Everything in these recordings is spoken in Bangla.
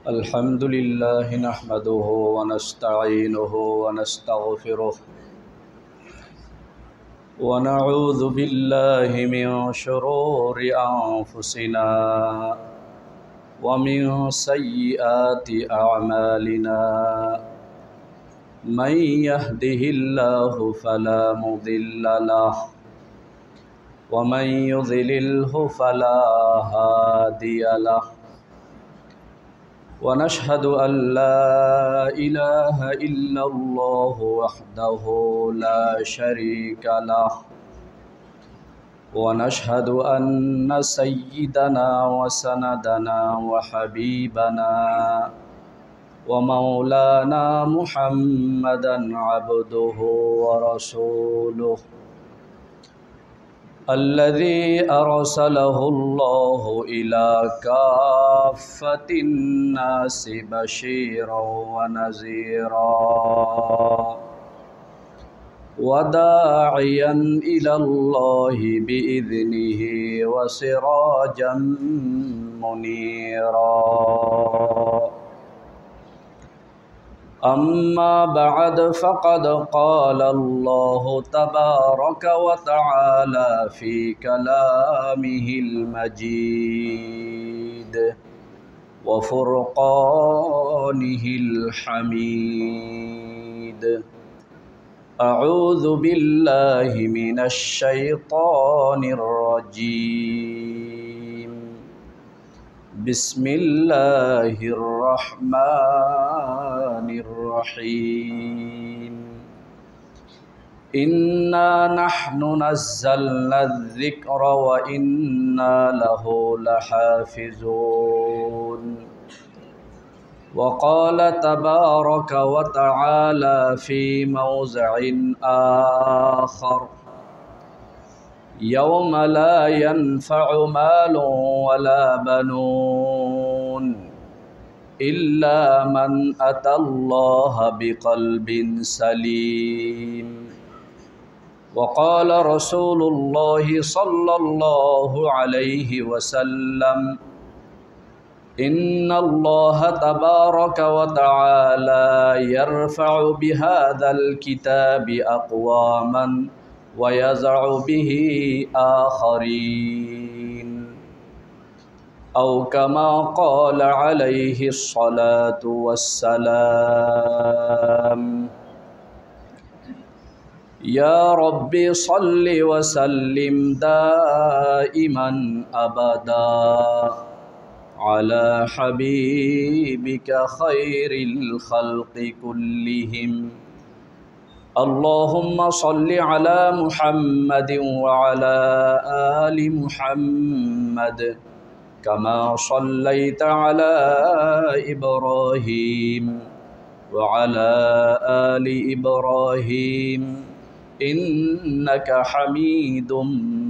الحمد لله نحمده ونستعينه ونستغفره ونعوذ بالله من شرور أنفسنا ومن سيئات أعمالنا من يهده الله فلا مضل له ومن يضلله فلا هادي له ونشهد أن لا إله إلا الله وحده لا شريك له ونشهد أن سيدنا وسندنا وحبيبنا ومولانا محمدا عبده ورسوله الذي أرسله الله إلى كافة الناس بشيرا ونذيرا وداعيا إلى الله بإذنه وسراجا منيرا أما بعد فقد قال الله تبارك وتعالى في كلامه المجيد وفرقانه الحميد أعوذ بالله من الشيطان الرجيم بسم الله الرحمن الرحيم إنا نحن نزلنا الذكر وإنا له لحافظون وقال تبارك وتعالى في موضع آخر يوم لا ينفع مال ولا بنون إلا من أتى الله بقلب سليم وقال رسول الله صلى الله عليه وسلم إن الله تبارك وتعالى يرفع بهذا الكتاب أقواما ويزع به آخرين أو كما قال عليه الصلاة والسلام يا رب صل وسلم دائما أبدا على حبيبك خير الخلق كلهم اللهم صل على محمد وعلى آل محمد كما صليت على إبراهيم وعلى آل إبراهيم إنك حميد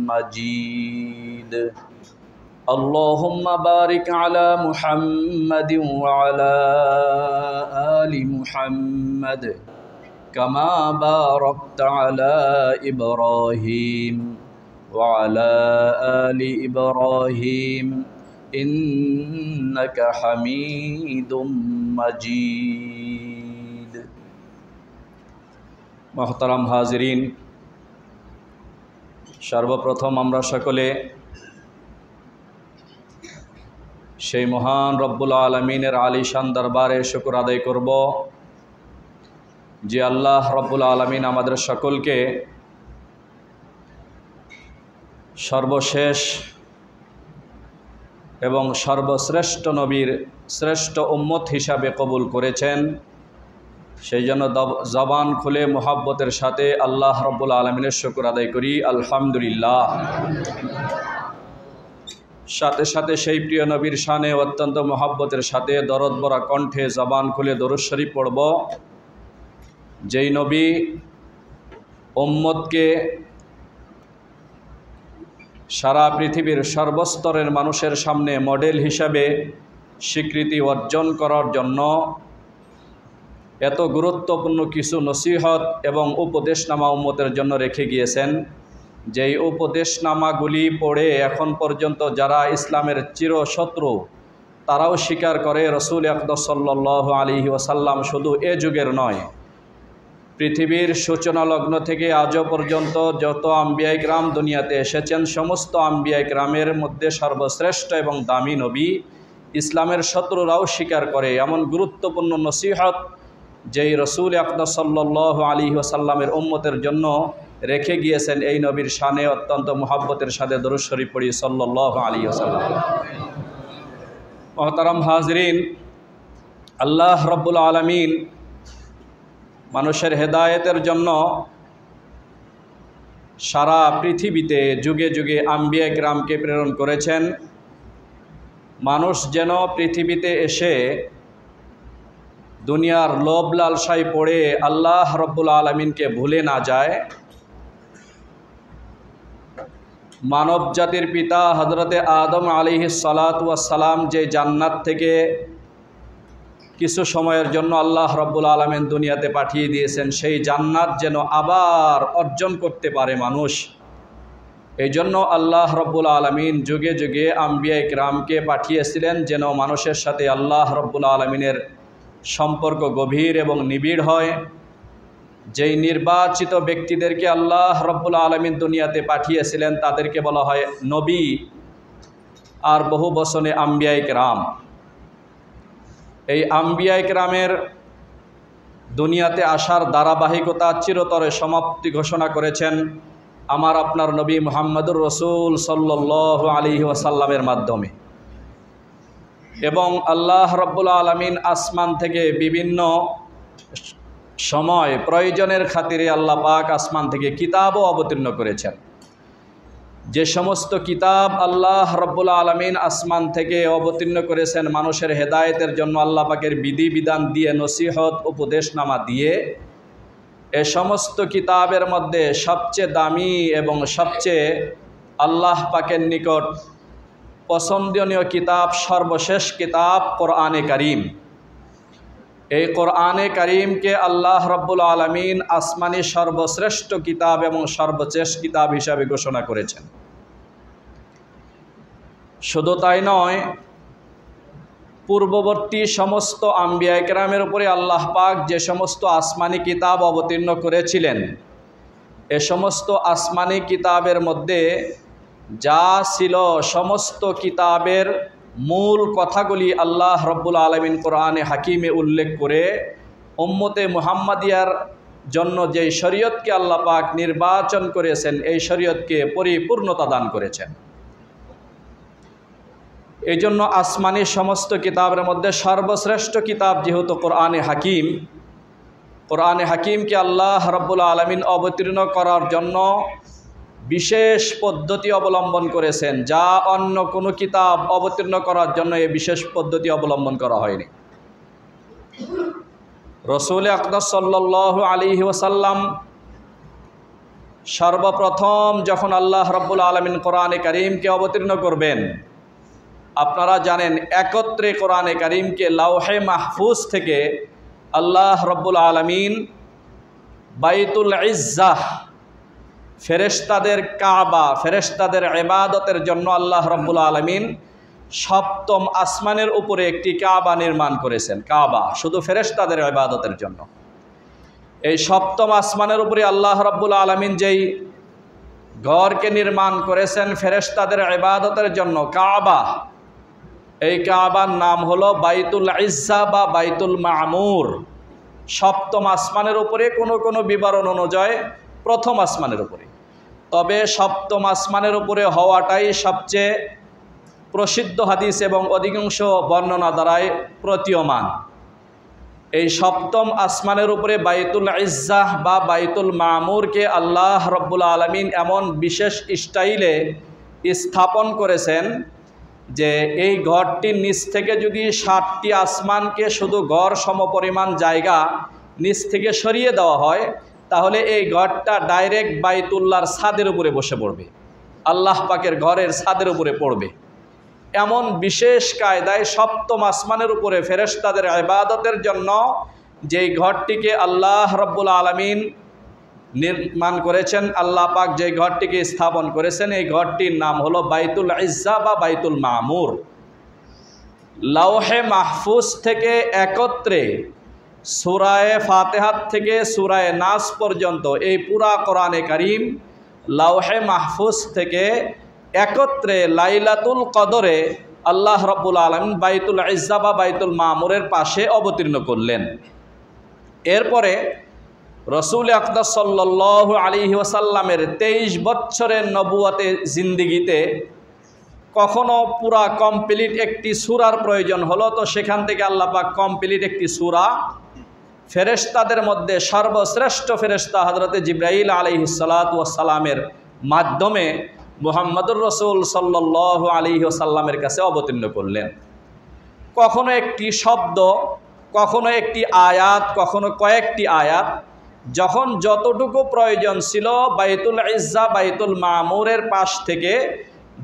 مجيد اللهم بارك على محمد وعلى آل محمد كما باركت على إبراهيم وعلى آل إبراهيم إنك حميد مجيد محترم হাজিরিন সর্বপ্রথম আমরা সকলে সেই মহান রব্বুল আলামিনের আলিশান দরবারে শুকর আদায় করব যে আল্লাহ রব্বুল আলামিন আমাদের সকলকে সর্বশেষ এবং সর্বশ্রেষ্ঠ নবীর শ্রেষ্ঠ উম্মত হিসাবে কবুল করেছেন। সেই জন্য জবান খুলে মুহাব্বতের সাথে আল্লাহ রব্বুল আলামিনের শুকর আদায় করি আলহামদুলিল্লাহ। সাথে সাথে সেই প্রিয় নবীর শানে অত্যন্ত মুহাব্বতের সাথে দরদ ভরা কণ্ঠে জবান খুলে দরুদ শরীফ পড়ব, যেই নবী উম্মতকে সারা পৃথিবীর সর্বস্তরের মানুষের সামনে মডেল হিসাবে স্বীকৃতি অর্জন করার জন্য এত গুরুত্বপূর্ণ কিছু নসিহত এবং উপদেশনামা উম্মতের জন্য রেখে গিয়েছেন। যেই উপদেশনামাগুলি পড়ে এখন পর্যন্ত যারা ইসলামের চিরশত্রু তারাও স্বীকার করে রসুল আকরাম সাল্লাল্লাহু আলাইহি ওয়াসাল্লাম শুধু এ যুগের নয়, পৃথিবীর সূচনা লগ্ন থেকে আজও পর্যন্ত যত আম্বিয়া ইকরাম দুনিয়াতে এসেছেন সমস্ত আম্বিয়া ইকরামের মধ্যে সর্বশ্রেষ্ঠ এবং দামি নবী। ইসলামের শত্রুরাও স্বীকার করে এমন গুরুত্বপূর্ণ নসিহত যেই রসুল আকরাম সাল্লাল্লাহু আলাইহি ওয়াসাল্লামের উম্মতের জন্য রেখে গিয়েছেন। এই নবীর শানে অত্যন্ত মুহাব্বতের সাথে দরুদ শরীফ পড়ি সাল্লাল্লাহু আলাইহি ওয়াসাল্লাম। মুহতারাম হাজরিন, আল্লাহ রাব্বুল আলামিন মানুষের হেদায়েতের জন্য সারা পৃথিবীতে যুগে যুগে আম্বিয়া কিরামকে প্রেরণ করেছেন। মানুষ যেন পৃথিবীতে এসে দুনিয়ার লোভ লালসায় পড়ে আল্লাহ রাব্বুল আলামিনকে ভুলে না যায়। মানব জাতির পিতা হযরতে আদম আলাইহিস সালাতু ওয়াস সালাম যে জান্নাত থেকে কিছু সময়ের জন্য আল্লাহ রাব্বুল আলামিন দুনিয়াতে পাঠিয়ে দিয়েছেন, সেই জান্নাত যেন আবার অর্জন করতে পারে মানুষ। এই জন্য আল্লাহ রাব্বুল আলামিন যুগে যুগে আম্বিয়া ইকরামকে পাঠিয়েছিলেন যেন মানুষের সাথে আল্লাহ রাব্বুল আলামিনের সম্পর্ক গভীর এবং নিবিড় হয়। যেই নির্বাচিত ব্যক্তিদেরকে আল্লাহ রাব্বুল আলামিন দুনিয়াতে পাঠিয়েছিলেন তাদেরকে বলা হয় নবী আর বহু বচনে আম্বিয়া ইকরাম। এই আম্বিয়া ইকরামের দুনিয়াতে আসার ধারাবাহিকতা চিরতরে সমাপ্তি ঘোষণা করেছেন আমার আপনার নবী মুহাম্মদুর রাসূল সাল্লাল্লাহু আলাইহি ওয়াসাল্লামের মাধ্যমে। এবং আল্লাহ রাব্বুল আলামিন আসমান থেকে বিভিন্ন সময় প্রয়োজনের খাতিরে আল্লাহ পাক আসমান থেকে কিতাবও অবতীর্ণ করেছেন। যে সমস্ত কিতাব আল্লাহ রাব্বুল আলামিন আসমান থেকে অবতীর্ণ করেছেন মানুষের হেদায়েতের জন্য, আল্লাহ পাকের বিধিবিধান দিয়ে, নসিহত উপদেশনামা দিয়ে, এ সমস্ত কিতাবের মধ্যে সবচেয়ে দামি এবং সবচেয়ে আল্লাহ পাকের নিকট পছন্দনীয় কিতাব, সর্বশেষ কিতাব কোরআনে কারীম। এই কোরআনে কারীমকে আল্লাহ রাব্বুল আলামিন আসমানি সর্বশ্রেষ্ঠ কিতাব এবং সর্বশেষ কিতাব হিসাবে ঘোষণা করেছেন। শুধু তাই নয়, পূর্ববর্তী সমস্ত আম্বিয়া ইকরামের উপরে আল্লাহ পাক যে সমস্ত আসমানি কিতাব অবতীর্ণ করেছিলেন, এ সমস্ত আসমানি কিতাবের মধ্যে যা ছিল সমস্ত কিতাবের মূল কথাগুলি আল্লাহ রাব্বুল আলামিন কোরআনে হাকিমে উল্লেখ করে উম্মতে মুহাম্মাদিয়ার জন্য যে শরীয়তকে আল্লাহ পাক নির্বাচন করেছেন, এই শরীয়তকে পরিপূর্ণতা দান করেছেন। এই জন্য আসমানি সমস্ত কিতাবের মধ্যে সর্বশ্রেষ্ঠ কিতাব যেহেতু কোরআনে হাকিম, কোরআনে হাকিমকে আল্লাহ রাব্বুল আলামিন অবতীর্ণ করার জন্য বিশেষ পদ্ধতি অবলম্বন করেছেন, যা অন্য কোনো কিতাব অবতীর্ণ করার জন্য এই বিশেষ পদ্ধতি অবলম্বন করা হয়নি। রসুল আকরাম সাল্লাল্লাহু আলাইহি ওয়াসাল্লাম সর্বপ্রথম যখন আল্লাহ রাব্বুল আলামিন কোরআনে কারীমকে অবতীর্ণ করবেন, আপনারা জানেন একত্রে কোরআনে কারীমকে লাওহে মাহফুজ থেকে আল্লাহ রাব্বুল আলামিন বাইতুল ইজ্জাহ, ফেরেশতাদের কাবা, ফেরেশতাদের ইবাদতের জন্য আল্লাহ রাব্বুল আলামিন সপ্তম আসমানের উপরে একটি কাবা নির্মাণ করেছেন। কাবা শুধু ফেরেশতাদের ইবাদতের জন্য। এই সপ্তম আসমানের উপরে আল্লাহ রাব্বুল আলামিন যেই ঘরকে নির্মাণ করেছেন ফেরেশতাদের ইবাদতের জন্য, কাবা, এই কাবার নাম হলো বাইতুল ইজ্জা বা বাইতুল মামুর। সপ্তম আসমানের উপরে কোনো বিবরণ অনুযায়ী প্রথম আসমানের উপরে, তবে সপ্তম আসমানের উপরে হওয়াটাই সবচেয়ে প্রসিদ্ধ হাদিস এবং অধিকাংশ বর্ণনা দ্বারাই প্রতীয়মান। এই সপ্তম আসমানের উপরে বাইতুল ইজ্জাহ বা বাইতুল মামুরকে আল্লাহ রাব্বুল আলামিন এমন বিশেষ স্টাইলে স্থাপন করেছেন যে এই ঘরটির নিচ থেকে যদি 7টি আসমানকে শুধু ঘর সমপরিমাণ জায়গা নিচ থেকে সরিয়ে দেওয়া হয়, তাহলে এই ঘরটা ডাইরেক্ট বাইতুল্লাহর ছাদের উপরে বসে পড়বে, আল্লাহ পাকের ঘরের ছাদের উপরে পড়বে। এমন বিশেষ কায়দায় সপ্তম আসমানের উপরে ফেরেশতাদের ইবাদতের জন্য যেই ঘরটিকে আল্লাহ রাব্বুল আলামিন নির্মাণ করেছেন, আল্লাহ পাক যে ঘরটিকে স্থাপন করেছেন, এই ঘরটির নাম হলো বাইতুল ইজ্জা বা বাইতুল মামুর। লাওহে মাহফুজ থেকে একত্রে সূরায়ে ফাতিহাত থেকে সূরায়ে নাস পর্যন্ত এই পুরা কোরআনে কারীম লাওহে মাহফুজ থেকে একত্রে লাইলাতুল কদরে আল্লাহ রাব্বুল আলামিন বাইতুল ইজ্জা বা বাইতুল মামুরের পাশে অবতীর্ণ করলেন। এরপরে রসুল আকরাম সাল্লাল্লাহু আলাইহি ওয়াসাল্লামের 23 বছরের নবুয়তে জিন্দিগিতে কখনো পুরা কমপ্লিট একটি সূরার প্রয়োজন হলো, তো সেখান থেকে আল্লাহ পাক কমপ্লিট একটি সূরা ফেরেশতাদের মধ্যে সর্বশ্রেষ্ঠ ফেরেশতা হযরতে জিবরাইল আলাইহিস সালাতু ওয়াস সালামের মাধ্যমে মুহাম্মদুর রাসূল সাল্লাল্লাহু আলাইহি ওয়াসাল্লামের কাছে অবতীর্ণ করলেন। কখনো একটি শব্দ, কখনো একটি আয়াত, কখনো কয়েকটি আয়াত, যখন যতটুকু প্রয়োজন ছিল বাইতুল ইজ্জা বাইতুল মামুরের পাশ থেকে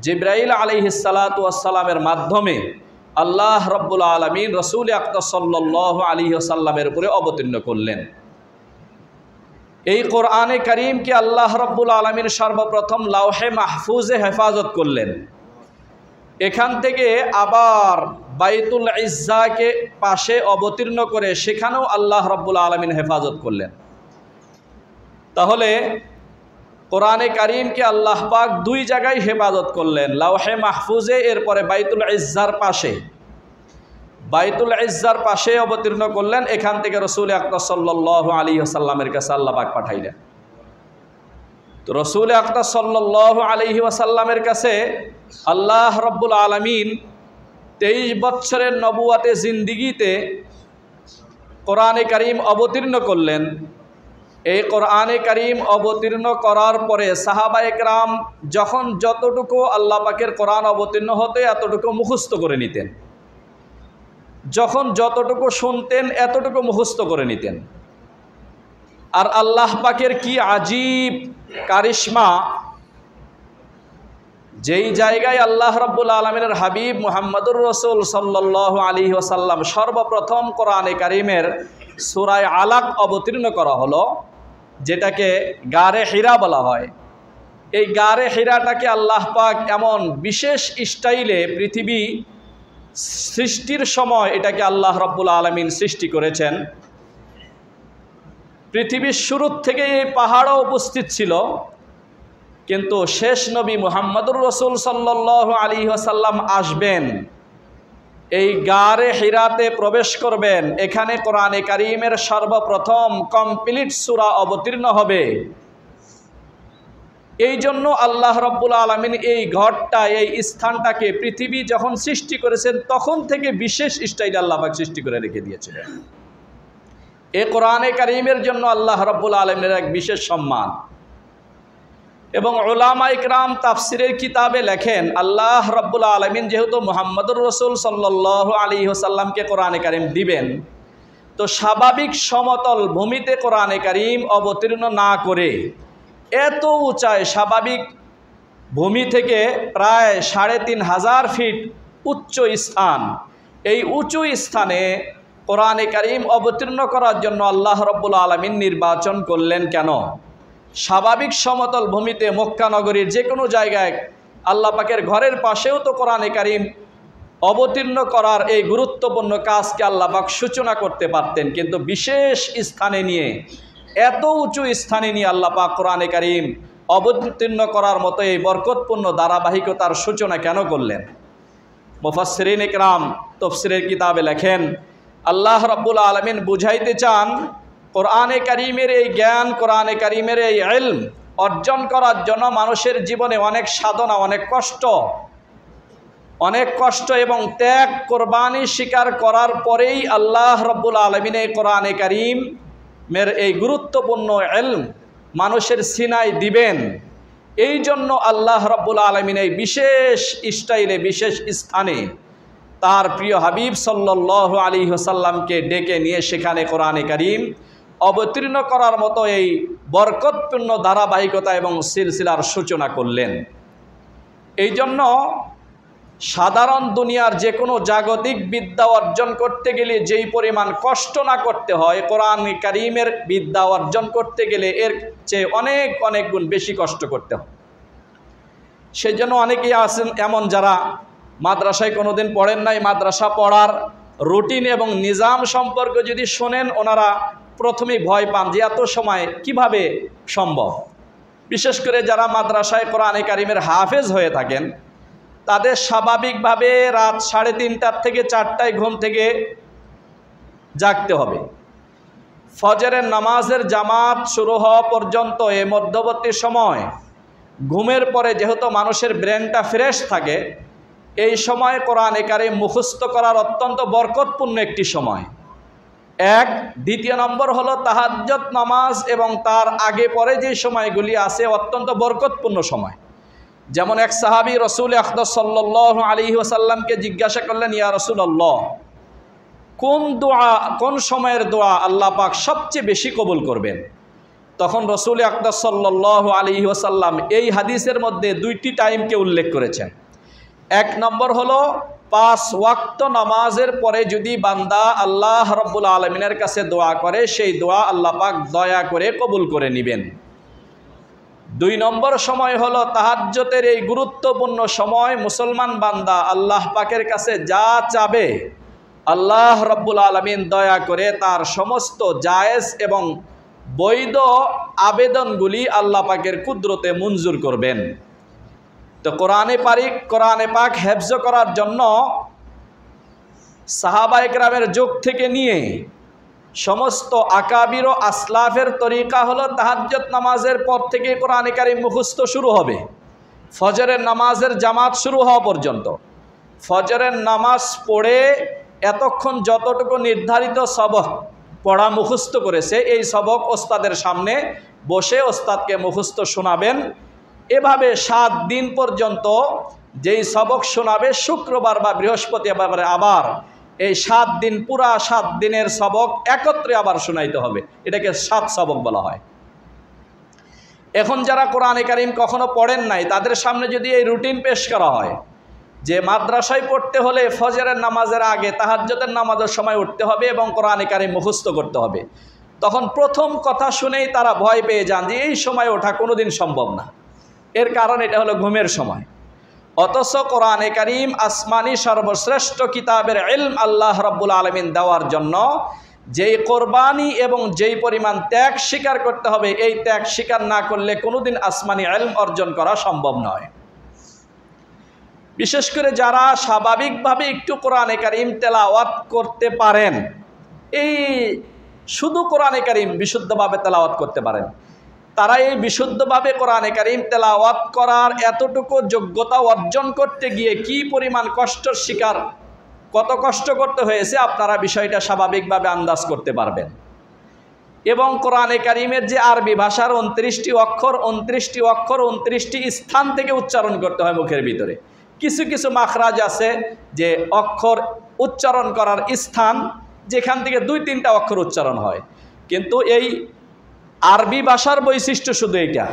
জিবরাইল আলাইহিস সালাতু ওয়াস সালামের মাধ্যমে আল্লাহ রাব্বুল আলামিন রাসূল আকরাম সাল্লাল্লাহু আলাইহি ওয়াসাল্লামের উপরে অবতীর্ণ করলেন। এই কোরআনে কারীমকে আল্লাহ রাব্বুল আলামিন সর্বপ্রথম লাওহে মাহফুজে হেফাজত করলেন। এখান থেকে আবার বাইতুল ইজ্জাকে পাশে অবতীর্ণ করে সেখানেও আল্লাহ রাব্বুল আলামিন হেফাজত করলেন। তাহলে কোরআনে কারীমকে আল্লাহ পাক দুই জায়গায় হেফাজত করলেন, লাওহে মাহফুজে, এরপরে বাইতুল ইজ্জার পাশে। বাইতুল ইজ্জার পাশে অবতীর্ণ করলেন, এখান থেকে রাসূল আকরাম সাল্লাল্লাহু আলাইহি ওয়াসাল্লামের কাছে আল্লাহ পাক পাঠাইলেন। তো রাসূল আকরাম সাল্লাল্লাহু আলাইহি ওয়াসাল্লামের কাছে আল্লাহ রাব্বুল আলামিন 23 বছরের নবুয়তে জিন্দিগিতে কোরআনে কারীম অবতীর্ণ করলেন। এই কোরআনে কারীম অবতীর্ণ করার পরে সাহাবায়ে কেরাম যখন যতটুকু আল্লাহ পাকের কোরআন অবতীর্ণ হতে এতটুকু মুখস্থ করে নিতেন, যখন যতটুকু শুনতেন এতটুকু মুখস্থ করে নিতেন। আর আল্লাহ পাকের কি আজীব কারিশমা, যেই জায়গায় আল্লাহ রাব্বুল আলামিনের হাবিব মুহাম্মদুর রাসূল সাল্লাল্লাহু আলাইহি ওয়াসাল্লাম সর্বপ্রথম কোরআনে কারীমের সূরা আলাক অবতীর্ণ করা হলো, যেটাকে গারে হিরা বলা হয়। এই গারে হিরাটাকে আল্লাহ পাক এমন বিশেষ স্টাইলে পৃথিবী সৃষ্টির সময় এটাকে আল্লাহ রাব্বুল আলামিন সৃষ্টি করেছেন। পৃথিবীর শুরুর থেকে এই পাহাড়ও উপস্থিত ছিল, কিন্তু শেষ নবী মুহাম্মদুর রাসূল সাল্লাল্লাহু আলাইহি ওয়াসাল্লাম আসবেন, এই গারে হিরাতে প্রবেশ করবেন, এখানে কোরআনে কারীমের সর্বপ্রথম কমপ্লিট সূরা অবতীর্ণ হবে। এই জন্য আল্লাহ রাব্বুল আলামিন এই ঘরটা, এই স্থানটাকে পৃথিবী যখন সৃষ্টি করেছেন তখন থেকে বিশেষ স্টাইলে আল্লাহ পাক সৃষ্টি করে রেখে দিয়েছিলেন। এই কোরআনে কারীমের জন্য আল্লাহ রাব্বুল আলামিনের এক বিশেষ সম্মান। এবং উলামায়ে কেরাম তাফসিরের কিতাবে লেখেন, আল্লাহ রাব্বুল আলামিন যেহেতু মুহাম্মদুর রাসূল সাল্লাল্লাহু আলাইহি ওয়াসাল্লামকে কোরআনে কারীম দিবেন, তো স্বাভাবিক সমতল ভূমিতে কোরআনে কারীম অবতীর্ণ না করে এত উঁচায় স্বাভাবিক ভূমি থেকে প্রায় 3500 ফিট উচ্চ স্থান, এই উঁচু স্থানে কোরআনে কারীম অবতীর্ণ করার জন্য আল্লাহ রাব্বুল আলামিন নির্বাচন করলেন। কেন? স্বাভাবিক সমতল ভূমিতে মক্কা নগরীর যে কোনো জায়গায় আল্লাহ পাকের ঘরের পাশেও তো কোরআনে কারীম অবতীর্ণ করার এই গুরুত্বপূর্ণ কাজকে আল্লাহ পাক সূচনা করতে পারতেন, কিন্তু বিশেষ স্থানে নিয়ে, এত উঁচু স্থানে নিয়ে আল্লাহ পাক কোরআনে কারীম অবতীর্ণ করার মতো এই বরকতপূর্ণ ধারাবাহিকতার সূচনা কেন করলেন? মুফাসসিরিন ইকরাম তাফসীরের কিতাবে লেখেন, আল্লাহ রাব্বুল আলামিন বুঝাইতে চান কোরআনে কারীমের এই জ্ঞান, কোরআনে কারীমের এই ইলম অর্জন করার জন্য মানুষের জীবনে অনেক সাধনা, অনেক কষ্ট এবং ত্যাগ, কোরবানি স্বীকার করার পরেই আল্লাহ রাব্বুল আলামিন এই কোরআনে কারীমের এই গুরুত্বপূর্ণ ইলম মানুষের সিনায় দিবেন। এই জন্য আল্লাহ রাব্বুল আলামিন এই বিশেষ স্টাইলে, বিশেষ স্থানে তার প্রিয় হাবিব সাল্লাল্লাহু আলাইহি ওয়াসাল্লামকে ডেকে নিয়ে সেখানে কোরআনে কারীম অবতীর্ণ করার মতো এই বরকতপূর্ণ ধারাবাহিকতা এবং সিলসিলার সূচনা করলেন। এই জন্য সাধারণ দুনিয়ার যে কোনো জাগতিক বিদ্যা অর্জন করতে গেলে যেই পরিমাণ কষ্ট না করতে হয়, কোরআন কারীমের বিদ্যা অর্জন করতে গেলে এর চেয়ে অনেক অনেক গুণ বেশি কষ্ট করতে হয়। সেজন্য অনেকেই আছেন এমন যারা মাদ্রাসায় কোনোদিন পড়েন নাই, মাদ্রাসা পড়ার রুটিন এবং নিজাম সম্পর্কে যদি শোনেন, ওনারা প্রথমেই ভয় পান যে এত সময় কিভাবে সম্ভব। বিশেষ করে যারা মাদ্রাসায় কোরআনে কারিমের হাফেজ হয়ে থাকেন, তাদের স্বাভাবিকভাবে রাত 3:30 থেকে 4টায় ঘুম থেকে জাগতে হবে। ফজরের নামাজের জামাত শুরু হওয়া পর্যন্ত এই মধ্যবর্তী সময় ঘুমের পরে যেহেতু মানুষের ব্রেনটা ফ্রেশ থাকে, এই সময় কোরআনে কারিম মুখস্থ করার অত্যন্ত বরকতপূর্ণ একটি সময়। এক, দ্বিতীয় নম্বর হলো তাহাজ্জুদ নামাজ এবং তার আগে পরে যে সময়গুলি আছে অত্যন্ত বরকতপূর্ণ সময়। যেমন এক সাহাবী রাসূল আকরাম সাল্লাল্লাহু আলাইহি ওয়াসাল্লামকে জিজ্ঞাসা করলেন, ইয়া রাসূলুল্লাহ, কোন সময়ের দোয়া আল্লাহ পাক সবচেয়ে বেশি কবুল করবেন? তখন রাসূল আকরাম সাল্লাল্লাহু আলাইহি ওয়াসাল্লাম এই হাদিসের মধ্যে 2টি টাইমকে উল্লেখ করেছেন। এক নম্বর হলো 5 ওয়াক্ত নামাজের পরে যদি বান্দা আল্লাহ রাব্বুল আলামিনের কাছে দোয়া করে, সেই দোয়া আল্লাহ পাক দয়া করে কবুল করে নেবেন। 2 নম্বর সময় হলো তাহাজ্জুদের এই গুরুত্বপূর্ণ সময়, মুসলমান বান্দা আল্লাহ পাকের কাছে যা চাবে আল্লাহ রাব্বুল আলামিন দয়া করে তার সমস্ত জায়েজ এবং বৈধ আবেদনগুলি আল্লাহ পাকের কুদরতে মঞ্জুর করবেন। তো কোরআনে পাক হেফজ করার জন্য সাহাবায়ে কেরামের যুগ থেকে নিয়ে সমস্ত আকাবির ও আসলাফের তরিকা হলো তাহাজ্জুদ নামাজের পর থেকে কোরআনে কারিম মুখস্থ শুরু হবে ফজরের নামাজের জামাত শুরু হওয়া পর্যন্ত। ফজরের নামাজ পড়ে এতক্ষণ যতটুকু নির্ধারিত সবক পড়া মুখস্থ করেছে, এই সবক ওস্তাদের সামনে বসে ওস্তাদকে মুখস্থ শোনাবেন। এভাবে 7 দিন পর্যন্ত যেই সবক শোনাবে, শুক্রবার বা বৃহস্পতিবার আবার এই 7 দিন, পুরা 7 দিনের সবক একত্রে আবার শোনাইতে হবে। এটাকে 7 সবক বলা হয়। এখন যারা কোরআনে কারিম কখনো পড়েন নাই, তাদের সামনে যদি এই রুটিন পেশ করা হয় যে মাদ্রাসায় পড়তে হলে ফজরের নামাজের আগে তাহাজ্জুদের নামাজের সময় উঠতে হবে এবং কোরআনে কারিম মুখস্থ করতে হবে, তখন প্রথম কথা শুনেই তারা ভয় পেয়ে যান যে এই সময় ওঠা কোনোদিন সম্ভব না। এর কারণ এটা হলো ঘুমের সময়। অথচ কোরআনে কারিম আসমানি সর্বশ্রেষ্ঠ কিতাবের ইলম আল্লাহ রাব্বুল আলামিন দেওয়ার জন্য যেই কোরবানি এবং যেই পরিমাণ ত্যাগ স্বীকার করতে হবে, এই ত্যাগ স্বীকার না করলে কোনোদিন আসমানি ইলম অর্জন করা সম্ভব নয়। বিশেষ করে যারা স্বাভাবিকভাবে একটু কোরআনে কারিম তেলাওয়াত করতে পারেন, এই শুধু কোরআনে কারিম বিশুদ্ধভাবে তেলাওয়াত করতে পারেন, তারা এই বিশুদ্ধভাবে কোরআনে কারিম তেলাওয়াত করার এতটুকু যোগ্যতা অর্জন করতে গিয়ে কি পরিমাণ কষ্টের শিকার, কত কষ্ট করতে হয়েছে, আপনারা বিষয়টা স্বাভাবিকভাবে আন্দাজ করতে পারবেন। এবং কোরআনে কারিমের যে আরবি ভাষার 29টি অক্ষর, 29টি স্থান থেকে উচ্চারণ করতে হয় মুখের ভিতরে। কিছু কিছু মাখরাজ আছে যে অক্ষর উচ্চারণ করার স্থান, যেখান থেকে 2-3টা অক্ষর উচ্চারণ হয়, কিন্তু এই আরবি ভাষার বৈশিষ্ট্য শুধু এটা।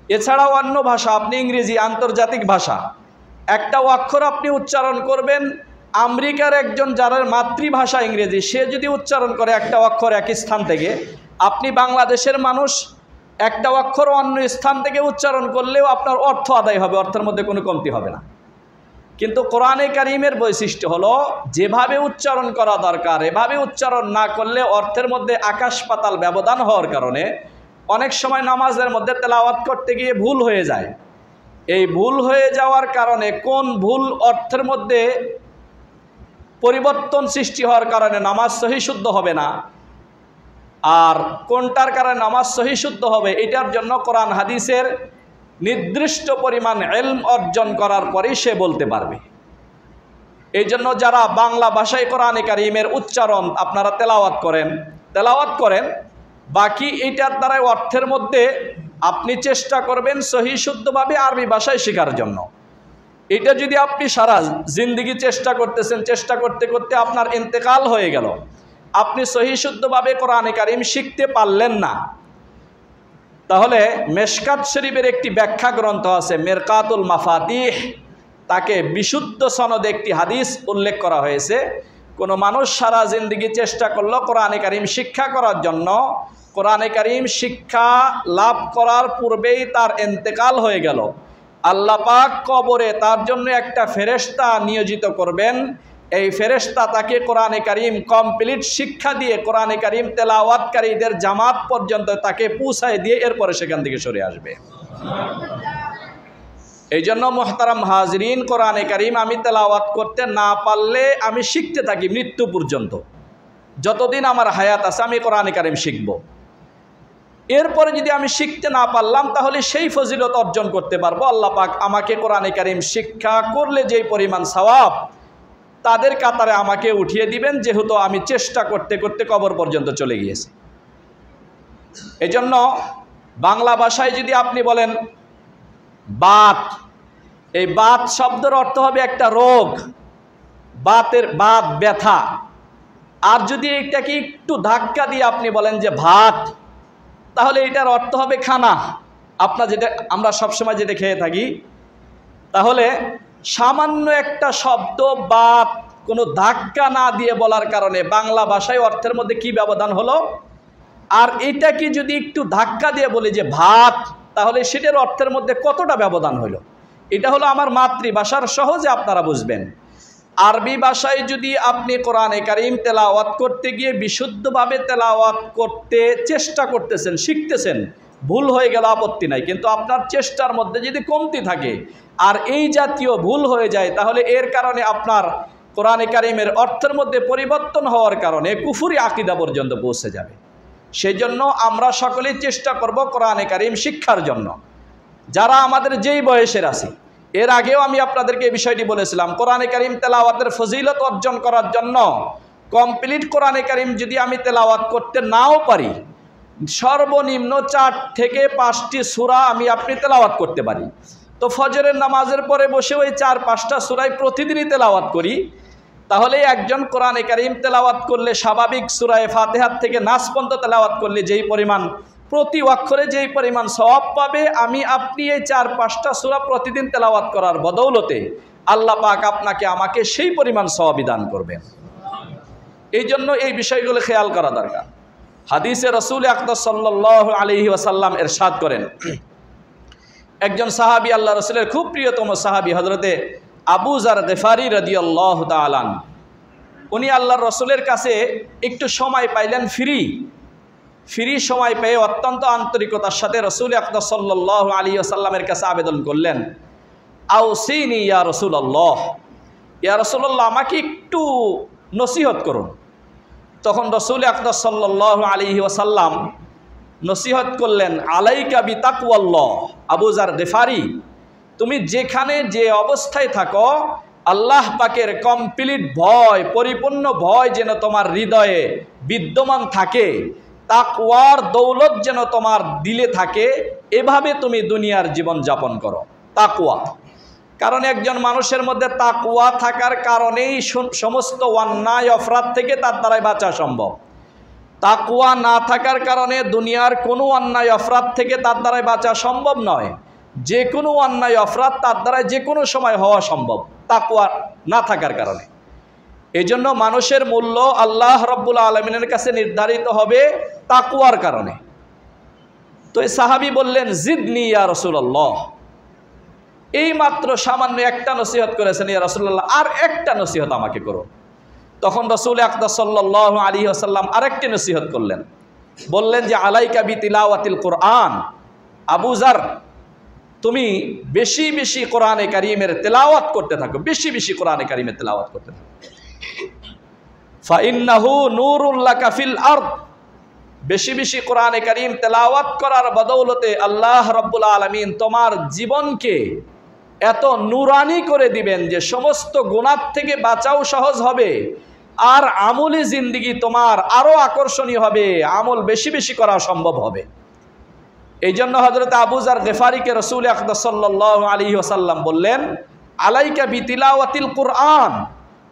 এছাড়াও অন্য ভাষা, আপনি ইংরেজি আন্তর্জাতিক ভাষা, একটা অক্ষর আপনি উচ্চারণ করবেন, আমেরিকার একজন যার মাতৃভাষা ইংরেজি, সে যদি উচ্চারণ করে একটা অক্ষর এক স্থান থেকে, আপনি বাংলাদেশের মানুষ একটা অক্ষর অন্য স্থান থেকে উচ্চারণ করলেও আপনার অর্থ আদায় হবে, অর্থের মধ্যে কোনো কমতি হবে না। কিন্তু কোরআনে কারিমের বৈশিষ্ট্য হলো যেভাবে উচ্চারণ করা দরকার এভাবে উচ্চারণ না করলে অর্থের মধ্যে আকাশ পাতাল ব্যবধান হওয়ার কারণে অনেক সময় নামাজের মধ্যে তেলাওয়াত করতে গিয়ে ভুল হয়ে যায়। এই ভুল হয়ে যাওয়ার কারণে কোন ভুল অর্থের মধ্যে পরিবর্তন সৃষ্টি হওয়ার কারণে নামাজ সহি শুদ্ধ হবে না, আর কোনটার কারণে নামাজ সহি শুদ্ধ হবে, এটার জন্য কোরআন হাদিসের নির্দিষ্ট পরিমাণ ইলম অর্জন করার পরেই সে বলতে পারবে। এই জন্য যারা বাংলা ভাষায় কোরআনে কারিমের উচ্চারণ আপনারা তেলাওয়াত করেন, বাকি এটার দ্বারাই অর্থের মধ্যে আপনি চেষ্টা করবেন সহি শুদ্ধভাবে আরবি ভাষায় শেখার জন্য। এটা যদি আপনি সারা জিন্দেগি চেষ্টা করতে করতে আপনার ইন্তেকাল হয়ে গেল, আপনি সহি শুদ্ধভাবে কোরআনে কারিম শিখতে পারলেন না, তাহলে মেশকাত শরীফের একটি ব্যাখ্যা গ্রন্থ আছে মিরকাতুল মাফাতিহ, তাকে বিশুদ্ধ সনদে একটি হাদিস উল্লেখ করা হয়েছে। কোনো মানুষ সারা জিন্দেগি চেষ্টা করলো কোরআনে কারিম শিক্ষা করার জন্য, কোরআনে কারিম শিক্ষা লাভ করার পূর্বেই তার ইন্তেকাল হয়ে গেল, আল্লাহ পাক কবরে তার জন্য একটা ফেরেশতা নিয়োজিত করবেন। এই ফেরেশতা তাকে কোরআনে কারীম কমপ্লিট শিক্ষা দিয়ে কোরআনে কারীম তেলাওয়াতকারীদের জামাত পর্যন্ত তাকে পৌঁছায় দিয়ে এরপরে সেখান থেকে সরে আসবে। এই জন্য মুহতারাম হাজরিন, কোরআনে কারীম আমি তেলাওয়াত করতে না পারলে আমি শিখতে থাকি মৃত্যু পর্যন্ত। যতদিন আমার হায়াত আছে আমি কোরআনে কারীম শিখব। এরপরে যদি আমি শিখতে না পারলাম তাহলে সেই ফজিলত অর্জন করতে পারবো। আল্লাহ পাক আমাকে কোরআনে কারীম শিক্ষা করলে যেই পরিমাণ সওয়াব, তাদের কাতারে আমাকে উঠিয়ে দিবেন, যেহেতু আমি চেষ্টা করতে করতে কবর পর্যন্ত চলে গিয়েছি। এজন্য বাংলা ভাষায় যদি আপনি বলেন বাত, এই বাত শব্দের অর্থ হবে একটা রোগ, বাত ব্যথা। আর যদি এটাকে একটু ধাক্কা দিয়ে আপনি বলেন যে ভাত, তাহলে এটার অর্থ হবে খানা, আমরা সবসময় যেটা খেয়ে থাকি। তাহলে সামান্য একটা শব্দ বাত কোনো ধাক্কা না দিয়ে বলার কারণে বাংলা ভাষায় অর্থের মধ্যে কি ব্যবধান হলো, আর এটাকে যদি একটু ধাক্কা দিয়ে বলি যে ভাত, তাহলে সেটার অর্থের মধ্যে কতটা ব্যবধান হলো। এটা হলো আমার মাতৃভাষার, সহজে আপনারা বুঝবেন। আরবি ভাষায় যদি আপনি কোরআনে কারীম তেলাওয়াত করতে গিয়ে বিশুদ্ধভাবে তেলাওয়াত করতে চেষ্টা করতেছেন, শিখতেছেন, ভুল হয়ে গেল আপত্তি নাই, কিন্তু আপনার চেষ্টার মধ্যে যদি কমতি থাকে আর এই জাতীয় ভুল হয়ে যায়, তাহলে এর কারণে আপনার কোরআনে কারীমের অর্থের মধ্যে পরিবর্তন হওয়ার কারণে কুফরি আকীদা পর্যন্ত পৌঁছে যাবে। সেই জন্য আমরা সকলেই চেষ্টা করব কোরআনে কারীম শিক্ষার জন্য। যারা আমাদের যেই বয়সের আছে, এর আগেও আমি আপনাদেরকে এই বিষয়টি বলেছিলাম, কোরআনে কারীম তেলাওয়াতের ফজিলত অর্জন করার জন্য কমপ্লিট কোরআনে কারীম যদি আমি তেলাওয়াত করতে নাও পারি, সর্বনিম্ন 4 থেকে 5টি সূরা আপনি তেলাওয়াত করতে পারি। তো ফজরের নামাজের পরে বসে ওই 4-5টা সূরাই প্রতিদিনই তেলাওয়াত করি, তাহলে একজন কোরআনে কারীম তেলাওয়াত করলে, স্বাভাবিক সূরা ফাতিহা থেকে নাস পর্যন্ত তেলাওয়াত করলে যেই পরিমাণ, প্রতি অক্ষরে যেই পরিমাণ সওয়াব পাবে, আপনি এই 4-5টা সূরা প্রতিদিন তেলাওয়াত করার বদৌলতে আল্লাহ পাক আপনাকে আমাকে সেই পরিমাণ সওয়াব দান করবেন। এই জন্য এই বিষয়গুলো খেয়াল করা দরকার। হাদিসে রাসূল আকরাম সাল্লাল্লাহু আলাইহি ওয়াসাল্লাম ইরশাদ করেন, একজন সাহাবী, আল্লাহ রাসূলের খুব প্রিয়তম সাহাবী হযরতে আবু যার গিফারি রাদিয়াল্লাহু তাআলা আনহু, উনি আল্লাহর রাসূলের কাছে একটু সময় পাইলেন, ফ্রি সময় পেয়ে অত্যন্ত আন্তরিকতার সাথে রাসূল আকরাম সাল্লাল্লাহু আলাইহি ওয়াসাল্লামের কাছে আবেদন করলেন, আউসিনি ইয়া রাসূলুল্লাহ, ইয়া রাসূলুল্লাহ আমাকে একটু নসিহত করুন। তখন রাসূল আকরাম সাল্লাল্লাহু আলাইহি ওয়াসাল্লাম নসিহত করলেন, আলাইকা বিতাকওয়াল্লাহ, আবু যার গিফারি, তুমি যেখানে যে অবস্থায় থাকো আল্লাহ পাকের কমপ্লিট ভয়, পরিপূর্ণ ভয় যেন তোমার হৃদয়ে বিদ্যমান থাকে, তাকওয়ার দৌলত যেন তোমার দিলে থাকে, এভাবে তুমি দুনিয়ার জীবন যাপন করো। তাকওয়া, কারণ একজন মানুষের মধ্যে তাকওয়া থাকার কারণেই সমস্ত অন্যায় অপরাধ থেকে তার দ্বারাই বাঁচা সম্ভব। তাকওয়া না থাকার কারণে দুনিয়ার কোনো অন্যায় অপরাধ থেকে তার দ্বারাই বাঁচা সম্ভব নয়। যে কোনো অন্যায় অপরাধ তার দ্বারা যে কোনো সময় হওয়া সম্ভব, তাকওয়া না থাকার কারণে। এই জন্য মানুষের মূল্য আল্লাহ রাব্বুল আলামিনের কাছে নির্ধারিত হবে তাকওয়ার কারণে। তো এই সাহাবী বললেন, জিদনি ইয়া রাসূলুল্লাহ, এই মাত্র সামান্য একটা নসিহত করেছেন ইয়া রাসূলুল্লাহ, আর একটা নসিহত আমাকে করুন। তখন রাসূল আকরাম সাল্লাল্লাহু আলাইহি ওয়াসাল্লাম আরেকটি নসিহত করলেন, বললেন যে আলাইকা বিতিলাওয়াতিল কুরআন, আবু যার তুমি বেশি বেশি কোরআনে কারীমের তেলাওয়াত করতে থাকো, বেশি বেশি কোরআনে কারীমের তেলাওয়াত করতে থাকো। ফাইন্নাহু নূরুল লাকা ফিল আরদ, বেশি বেশি কোরআনে কারীম তেলাওয়াত করার বদৌলতে আল্লাহ রাব্বুল আলামিন তোমার জীবনকে এত নুরানি করে দিবেন যে সমস্ত গুনাহ থেকে বাঁচাও সহজ হবে, আর আমলি জিন্দেগি তোমার আরো আকর্ষণীয় হবে, আমল বেশি বেশি করা সম্ভব হবে। এই জন্য হযরত আবু যার গিফারিকে রাসূল আকরাম সাল্লাল্লাহু আলাইহি ওয়াসাল্লাম বললেন, আলাইকা বিতিলাওয়াতিল কুরআন,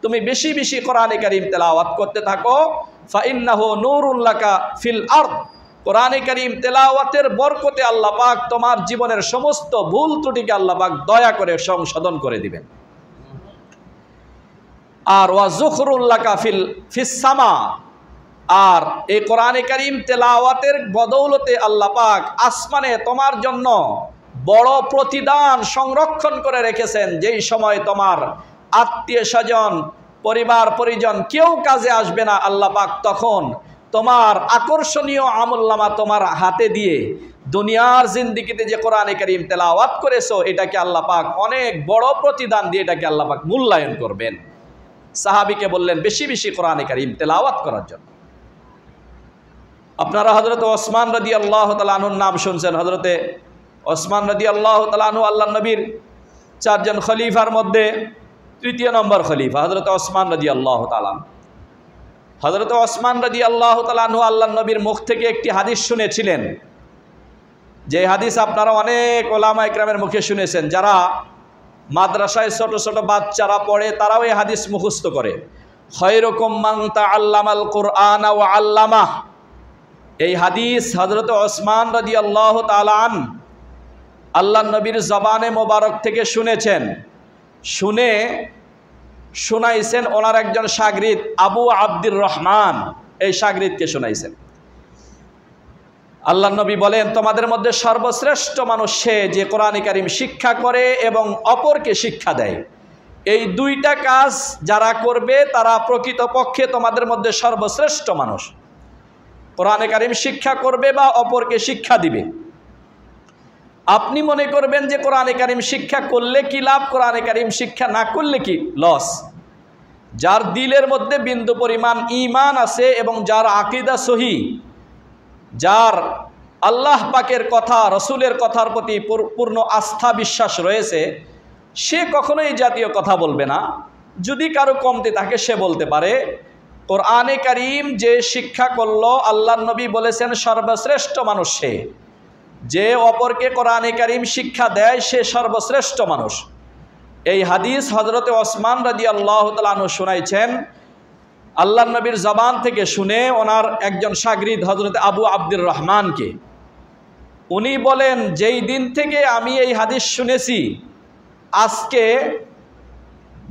তুমি বেশি বেশি কোরআনে কারীম তেলাওয়াত করতে থাকো। ফাইন্নাহু নূরুল লাকা ফিল আরদ, কোরআনে কারীম তেলাওয়াতের বরকতে আল্লাহ পাক তোমার জীবনের সমস্ত ভুল ত্রুটিকে আল্লাহ পাক দয়া করে সংশোধন করে দিবেন। আর ওয়া যুখরুল লাকা ফিস সামা, আর এই কোরআনে কারীম তেলাওয়াতের বদৌলতে আল্লাহ পাক আসমানে তোমার জন্য বড় প্রতিদান সংরক্ষণ করে রেখেছেন। যেই সময় তোমার আত্মীয় স্বজন, পরিবার পরিজন কেউ কাজে আসবে না, আল্লাহ পাক তখন তোমার আকর্ষণীয় আমলনামা তোমার হাতে দিয়ে দুনিয়ার জিন্দেগিতে যে কোরআনে কারীম তেলাওয়াত করেছো, এটাকে আল্লাহ পাক অনেক বড় প্রতিদান দিয়ে এটাকে আল্লাহ পাক মূল্যায়ন করবেন। সাহাবীকে বললেন বেশি বেশি কোরআনে কারীম তেলাওয়াত করার জন্য। আপনারা হযরত ওসমান রাদিয়াল্লাহু তাআলা আনহুর নাম শুনছেন। হযরতে ওসমান রাদিয়াল্লাহু তাআলা আনহু আল্লাহর নবীর চারজন খলিফার মধ্যে তৃতীয় নম্বর খলিফা হযরত ওসমান রাদিয়াল্লাহু তাআলা। হযরত ওসমান রাদিয়াল্লাহু তাআলা আনহু আল্লাহর নবীর মুখ থেকে একটি হাদিস শুনেছিলেন, যে হাদিস আপনারা অনেক ওলামা ইকরামের মুখে শুনেছেন। যারা মাদ্রাসায় ছোট ছোট বাচ্চারা পড়ে তারাও এই হাদিস মুখস্থ করে। খায়রুকুম মান তাআল্লামাল কুরআনা ওয়া আল্লামাহ। এই হাদিস হযরত ওসমান রাদিয়াল্লাহু তাআলা আল্লাহর নবীর জবানে মোবারক থেকে শুনেছেন। শুনাইছেন ওনার একজন শাগরিদ আবু আব্দুর রহমান, এই শাগরিদকে শুনাইছেন। আল্লাহর নবী বলেন, তোমাদের মধ্যে সর্বশ্রেষ্ঠ মানুষ সে যে কোরআনে কারীম শিক্ষা করে এবং অপরকে শিক্ষা দেয়। এই দুইটা কাজ যারা করবে তারা প্রকৃতপক্ষে তোমাদের মধ্যে সর্বশ্রেষ্ঠ মানুষ। কোরআনে কারীম শিক্ষা করবে বা অপরকে শিক্ষা দিবে। আপনি মনে করবেন যে কোরআনে কারীম শিক্ষা করলে কি লাভ, কোরআনে কারীম শিক্ষা না করলে কি লস। যার দিলের মধ্যে বিন্দু পরিমাণ ঈমান আছে এবং যার আকীদা সহিহ, যার আল্লাহ পাকের কথা রসুলের কথার প্রতি পূর্ণ আস্থা বিশ্বাস রয়েছে, সে কখনোই জাতীয় কথা বলবে না। যদি কারো কমতি থাকে সে বলতে পারে। কোরআনে কারীম যে শিক্ষা করলো, আল্লাহর নবী বলেছেন সর্বশ্রেষ্ঠ মানুষ সে যে অপরকে কোরআনে কারীম শিক্ষা দেয়, সে সর্বশ্রেষ্ঠ মানুষ। এই হাদিস হযরতে ওসমান রাদিয়াল্লাহু তাআলা আনহু শুনাইছেন আল্লাহর নবীর জবান থেকে শুনে ওনার একজন শাগরিদ হযরতে আবু আব্দুর রহমানকে। উনি বলেন, যেই দিন থেকে আমি এই হাদিস শুনেছি আজকে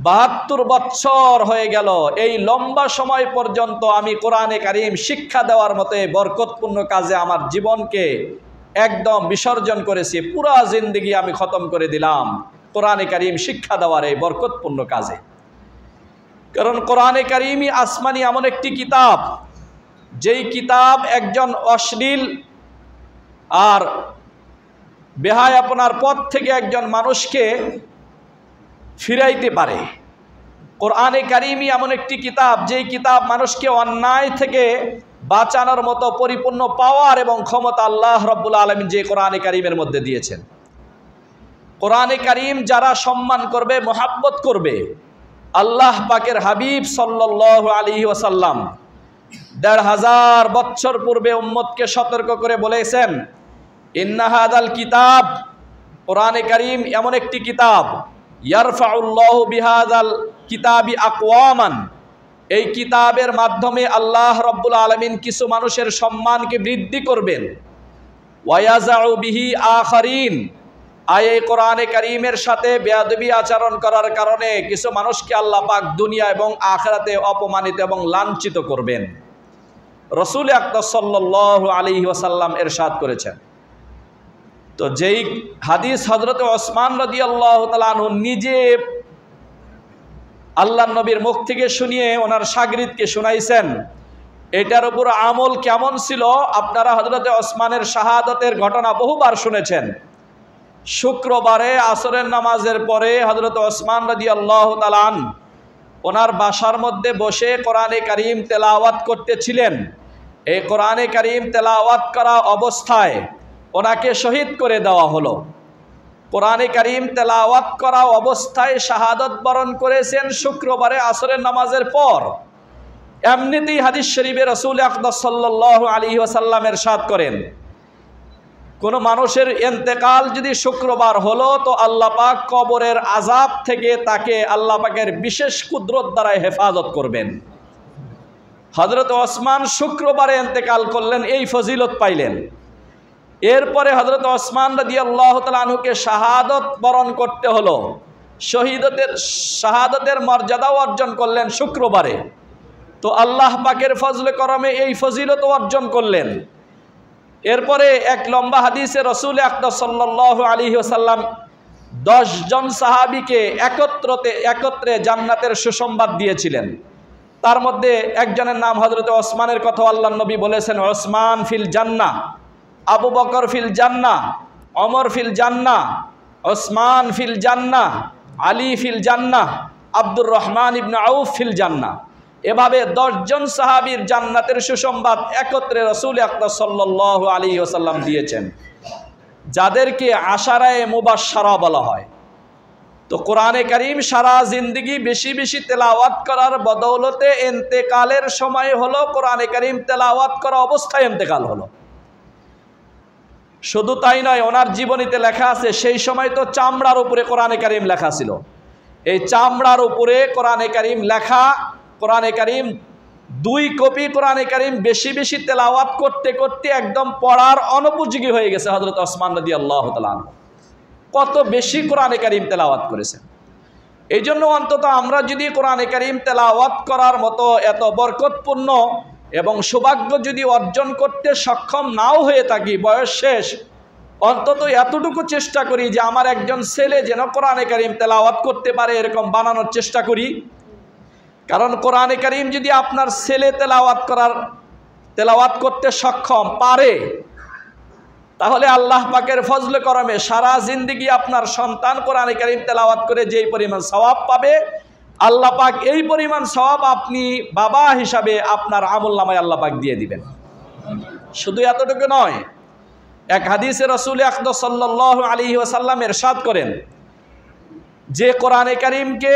72 বছর হয়ে গেল। এই লম্বা সময় পর্যন্ত আমি কোরআনে কারীম শিক্ষা দেওয়ার মতো বরকতপূর্ণ কাজে আমার জীবনকে একদম বিসর্জন করেছি। পুরা জিন্দেগি আমি খতম করে দিলাম কোরআনে কারীম শিক্ষা দেওয়ার এই বরকতপূর্ণ কাজে। কারণ কোরআনে কারীমই আসমানি এমন একটি কিতাব, যেই কিতাব একজন অশ্লীল আর বেহায়াপনার পথ থেকে একজন মানুষকে ফিরাইতে পারে। কোরআনে কারীমই এমন একটি কিতাব, যেই কিতাব মানুষকে অন্যায় থেকে বাঁচানোর মতো পরিপূর্ণ পাওয়ার এবং ক্ষমতা আল্লাহ রাব্বুল আলামিন যে কোরআনে কারীমের মধ্যে দিয়েছেন। কোরআনে কারীম যারা সম্মান করবে, মহাব্বত করবে, আল্লাহ পাকের হাবিব সাল্লাল্লাহু আলাইহি ওয়াসাল্লাম ১৫০০ বছর পূর্বে উম্মতকে সতর্ক করে বলেছেন, ইন্না হাযাল কিতাব, কোরআনে কারীম এমন একটি কিতাব, ইয়ারফাউল্লাহু বিহাযাল কিতাবি আকওয়ামান, এই কিতাবের মাধ্যমে আল্লাহ রাব্বুল আলামিন কিছু মানুষের সম্মানকে বৃদ্ধি করবেন। ওয়ায়াযাউ বিহি আখারিন, এই কোরআনে কারীমের সাথে বেয়াদবি আচরণ করার কারণে কিছু মানুষকে আল্লাহ পাক দুনিয়া এবং আখিরাতে অপমানিত এবং লাঞ্ছিত করবেন। রাসূল আকরাম সাল্লাল্লাহু আলাইহি ওয়াসাল্লাম ইরশাদ করেছেন। তো যেই হাদিস হযরত ওসমান রাদিয়াল্লাহু তাআলা আনহু নিজে আল্লাহর নবীর মুখ থেকে শুনিয়ে ওনার শাগরিদকে শুনাইছেন, এটার উপর আমল কেমন ছিল আপনারা হযরতে ওসমানের শাহাদাতের ঘটনা বহুবার শুনেছেন। শুক্রবারে আসরের নামাজের পরে হযরত ওসমান রাদিয়াল্লাহু তাআলা ওনার বাসার মধ্যে বসে কোরআনে কারীম তেলাওয়াত করতেছিলেন। এই কোরআনে কারীম তেলাওয়াত করা অবস্থায় ওনাকে শহীদ করে দেওয়া হলো। কোরআনে কারীম তেলাওয়াত করা অবস্থায় শাহাদাত বরণ করেছেন শুক্রবারে আসরের নামাজের পর। এমনিতেই হাদিস শরীফে রাসূল আকরাম সাল্লাল্লাহু আলাইহি ওয়াসাল্লাম ইরশাদ করেন, কোন মানুষের ইন্তেকাল যদি শুক্রবার হলো তো আল্লাহ পাক কবরের আযাব থেকে তাকে আল্লাহ পাকের বিশেষ কুদরত দ্বারা হেফাজত করবেন। হযরত ওসমান শুক্রবারে ইন্তেকাল করলেন, এই ফজিলত পাইলেন। এরপরে হযরত ওসমান রাদিয়াল্লাহু তাআলা আনহুকে শাহাদাত বরণ করতে হলো, শাহাদাতের মর্যাদাও অর্জন করলেন শুক্রবারে। তো আল্লাহ পাকের ফজলে করমে এই ফজিলত অর্জন করলেন। এরপরে এক লম্বা হাদিসে রাসূল আকরাম সাল্লাল্লাহু আলাইহি ওয়াসাল্লাম 10 জন সাহাবীকে একত্রে জান্নাতের সুসংবাদ দিয়েছিলেন। তার মধ্যে একজনের নাম হযরত ওসমানের কথা আল্লাহর নবী বলেছেন, ওসমান ফিল জান্নাহ, আবু বকর ফিল জান্নাহ, ওমর ফিল জান্নাহ, ওসমান ফিল জান্নাহ, আলী ফিল জান্নাহ, আব্দুর রহমান ইবনে আউফ ফিল জান্নাহ। এভাবে 10 জন সাহাবীর জান্নাতের সুসংবাদ একত্রে রাসূল আকরাম সাল্লাল্লাহু আলাইহি ওয়াসাল্লাম দিয়েছেন, যাদেরকে আশারায়ে মুবাশশারা বলা হয়। তো কোরআনে কারীম সারা জিন্দেগি বেশি বেশি তেলাওয়াত করার বদৌলতে ইন্তেকালের সময় হলো কোরআনে কারীম তেলাওয়াত করা অবস্থায় ইন্তেকাল হলো। শুধু তাই নয়, ওনার জীবনীতে লেখা আছে সেই সময় তো চামড়ার উপরে কোরআনে কারীম লেখা ছিল। এই চামড়ার উপরে কোরআনে কারীম লেখা, কোরআনে কারীম 2 কপি কোরআনে কারীম বেশি বেশি তেলাওয়াত করতে করতে একদম পড়ার অনুপযোগী হয়ে গেছে হযরত ওসমান রাদিয়াল্লাহু তাআলা আনহু। কত বেশি কোরআনে কারীম তেলাওয়াত করেছেন। এই জন্য অন্তত আমরা যদি কোরআনে কারীম তেলাওয়াত করার মতো এত বরকতপূর্ণ এবং সৌভাগ্য যদি অর্জন করতে সক্ষম নাও হয়ে থাকি, বয়স শেষ, অন্তত এতটুকু চেষ্টা করি যে আমার একজন ছেলে যেন কোরআনে কারীম তেলাওয়াত করতে পারে, এরকম বানানোর চেষ্টা করি। কারণ কোরআনে কারীম যদি আপনার ছেলে তেলাওয়াত করতে সক্ষম পারে, তাহলে আল্লাহ পাকের ফজলে করমে সারা জিন্দেগি আপনার সন্তান কোরআনে কারীম তেলাওয়াত করে যেই পরিমাণ সওয়াব পাবে, আল্লাহ পাক এই পরিমাণ সওয়াব আপনি বাবা হিসাবে আপনার আমলনামায় আল্লাহ পাক দিয়ে দিবেন। শুধু এতটুকু নয়, এক হাদিসে রাসূল আকরাম সাল্লাল্লাহু আলাইহি ওয়াসাল্লাম ইরশাদ করেন যে কোরআনে কারীমকে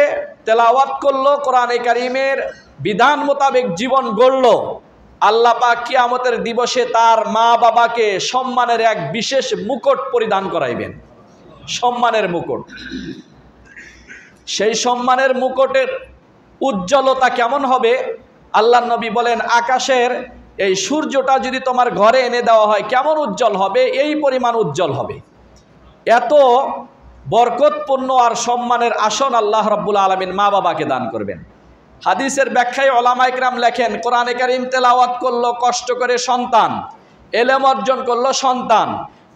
তেলাওয়াত করলো, কোরআনে কারীমের বিধান মোতাবেক জীবন গড়ল, আল্লাহ পাক কিয়ামতের দিবসে তার মা বাবাকে সম্মানের এক বিশেষ মুকুট পরিধান করাইবেন। সম্মানের মুকুট। সেই সম্মানের মুকুটের উজ্জ্বলতা কেমন হবে? আল্লাহর নবী বলেন, আকাশের এই সূর্যটা যদি তোমার ঘরে এনে দেওয়া হয় কেমন উজ্জ্বল হবে, এই পরিমাণ উজ্জ্বল হবে। এত বরকতপূর্ণ আর সম্মানের আসন আল্লাহ রাব্বুল আলামিন মা বাবাকে দান করবেন। হাদিসের ব্যাখ্যায় উলামায়ে কেরাম লেখেন, কোরআনে কারীম তেলাওয়াত করলো কষ্ট করে সন্তান, ইলম অর্জন করলো সন্তান,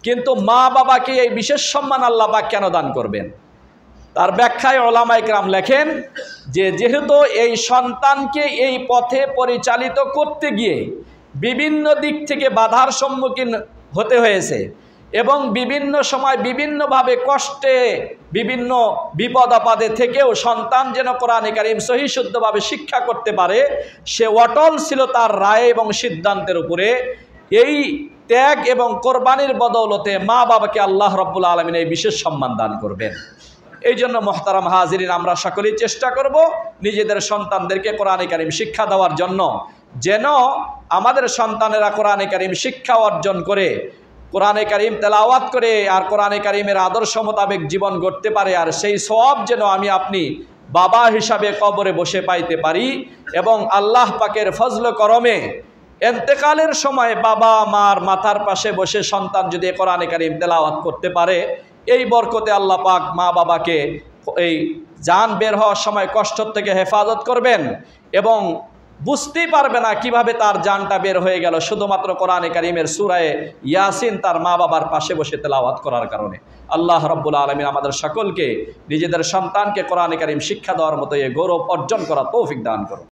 কিন্তু মা বাবাকে এই বিশেষ সম্মান আল্লাহ পাক কেন দান করবেন? তার ব্যাখ্যায় উলামায়ে কেরাম লেখেন যে যেহেতু এই সন্তানকে এই পথে পরিচালিত করতে গিয়ে বিভিন্ন দিক থেকে বাধার সম্মুখীন হতে হয়েছে এবং বিভিন্ন সময় বিভিন্নভাবে কষ্টে বিভিন্ন বিপদ আপদে থেকেও সন্তান যেন কোরআনে কারীম সহি শুদ্ধভাবে শিক্ষা করতে পারে, সে অটল ছিল তার রায় এবং সিদ্ধান্তের উপরে। এই ত্যাগ এবং কোরবানির বদৌলতে মা বাবাকে আল্লাহ রাব্বুল আলামিন এই বিশেষ সম্মান দান করবেন। এই জন্য মুহতারাম হাজিরিন, আমরা সকলেই চেষ্টা করব নিজেদের সন্তানদেরকে কোরআনে কারীম শিক্ষা দেওয়ার জন্য, যেন আমাদের সন্তানেরা কোরআনে কারীম শিক্ষা অর্জন করে, কোরআনে কারীম তেলাওয়াত করে আর কোরআনে কারীমের আদর্শ মোতাবেক জীবন গড়তে পারে, আর সেই সওয়াব যেন আমি আপনি বাবা হিসাবে কবরে বসে পাইতে পারি এবং আল্লাহ পাকের ফজল করমে ইন্তেকালের সময় বাবা মার মাথার পাশে বসে সন্তান যদি কোরআনে কারীম তেলাওয়াত করতে পারে, এই বরকতে আল্লাহ পাক মা বাবাকে এই জান বের হওয়ার সময় কষ্ট থেকে হেফাজত করবেন এবং বুঝতেই পারবে না কিভাবে তার জানটা বের হয়ে গেল, শুধুমাত্র কোরআনে কারীমের সূরা ইয়াসিন তার মা বাবার পাশে বসে তেলাওয়াত করার কারণে। আল্লাহ রাব্বুল আলামিন আমাদের সকলকে নিজেদের সন্তানকে কোরআনে কারীম শিক্ষা দেওয়ার মতো এই গৌরব অর্জন করার তৌফিক দান করুন।